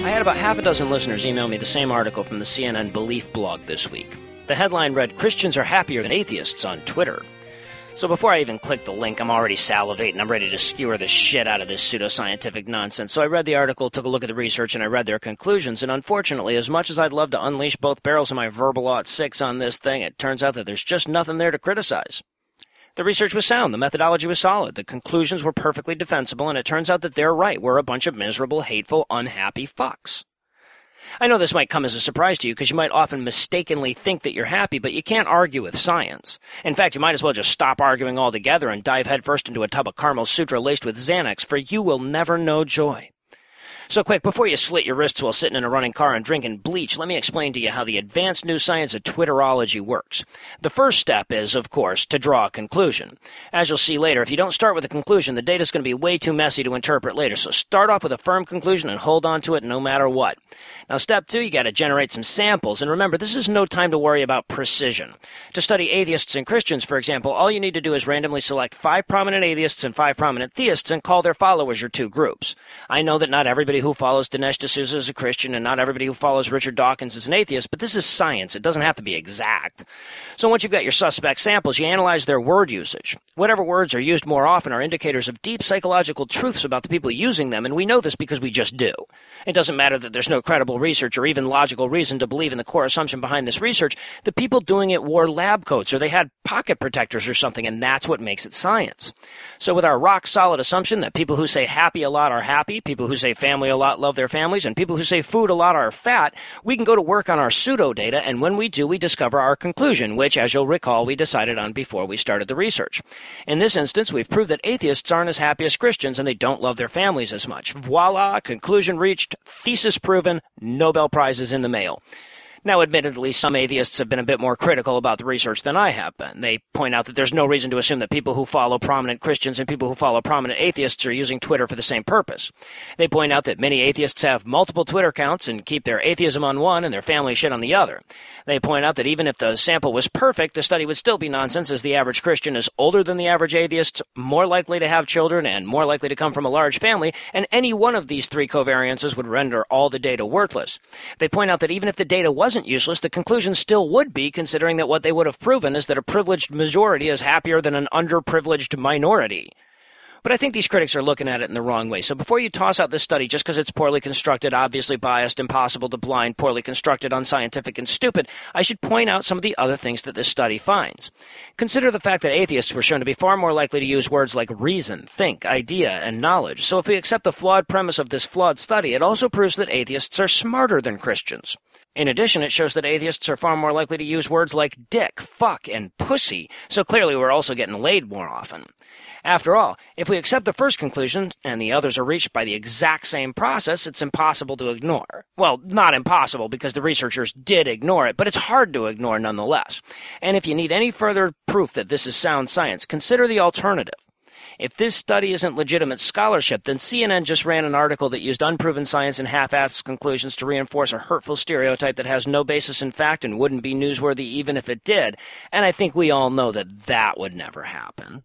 I had about half a dozen listeners email me the same article from the CNN Belief blog this week. The headline read, "Christians are happier than atheists on Twitter." So before I even click the link, I'm already salivating. I'm ready to skewer the shit out of this pseudoscientific nonsense. So I read the article, took a look at the research, and I read their conclusions. And unfortunately, as much as I'd love to unleash both barrels of my verbal .6 on this thing, it turns out that there's just nothing there to criticize. The research was sound, the methodology was solid, the conclusions were perfectly defensible, and it turns out that they're right. We're a bunch of miserable, hateful, unhappy fucks. I know this might come as a surprise to you because you might often mistakenly think that you're happy, but you can't argue with science. In fact, you might as well just stop arguing altogether and dive headfirst into a tub of Carmel Sutra laced with Xanax, for you will never know joy. So quick, before you slit your wrists while sitting in a running car and drinking bleach, let me explain to you how the advanced new science of Twitterology works. The first step is, of course, to draw a conclusion. As you'll see later, if you don't start with a conclusion, the data's going to be way too messy to interpret later, so start off with a firm conclusion and hold on to it no matter what. Now, step 2, you got to generate some samples, and remember, this is no time to worry about precision. To study atheists and Christians, for example, all you need to do is randomly select 5 prominent atheists and 5 prominent theists and call their followers your 2 groups. I know that not everybody who follows Dinesh D'Souza is a Christian and not everybody who follows Richard Dawkins is an atheist, but this is science. It doesn't have to be exact. So once you've got your suspect samples, you analyze their word usage. Whatever words are used more often are indicators of deep psychological truths about the people using them, and we know this because we just do. It doesn't matter that there's no credible research or even logical reason to believe in the core assumption behind this research. The people doing it wore lab coats or they had pocket protectors or something, and that's what makes it science. So with our rock-solid assumption that people who say happy a lot are happy, people who say family a lot love their families, and people who say food a lot are fat, we can go to work on our pseudo-data, and when we do, we discover our conclusion, which, as you'll recall, we decided on before we started the research. In this instance, we've proved that atheists aren't as happy as Christians, and they don't love their families as much. Voila, conclusion reached, thesis proven, Nobel Prizes in the mail. Now, admittedly, some atheists have been a bit more critical about the research than I have been. They point out that there's no reason to assume that people who follow prominent Christians and people who follow prominent atheists are using Twitter for the same purpose. They point out that many atheists have multiple Twitter accounts and keep their atheism on one and their family shit on the other. They point out that even if the sample was perfect, the study would still be nonsense, as the average Christian is older than the average atheist, more likely to have children, and more likely to come from a large family, and any one of these 3 covariances would render all the data worthless. They point out that even if the data wasn't useless, the conclusion still would be, considering that what they would have proven is that a privileged majority is happier than an underprivileged minority. But I think these critics are looking at it in the wrong way. So before you toss out this study just because it's poorly constructed, obviously biased, impossible to blind, poorly constructed, unscientific, and stupid, I should point out some of the other things that this study finds. Consider the fact that atheists were shown to be far more likely to use words like reason, think, idea, and knowledge. So if we accept the flawed premise of this flawed study, it also proves that atheists are smarter than Christians. In addition, it shows that atheists are far more likely to use words like dick, fuck, and pussy, so clearly we're also getting laid more often. After all, if we accept the first conclusion, and the others are reached by the exact same process, it's impossible to ignore. Well, not impossible, because the researchers did ignore it, but it's hard to ignore nonetheless. And if you need any further proof that this is sound science, consider the alternative. If this study isn't legitimate scholarship, then CNN just ran an article that used unproven science and half-assed conclusions to reinforce a hurtful stereotype that has no basis in fact and wouldn't be newsworthy even if it did. And I think we all know that that would never happen.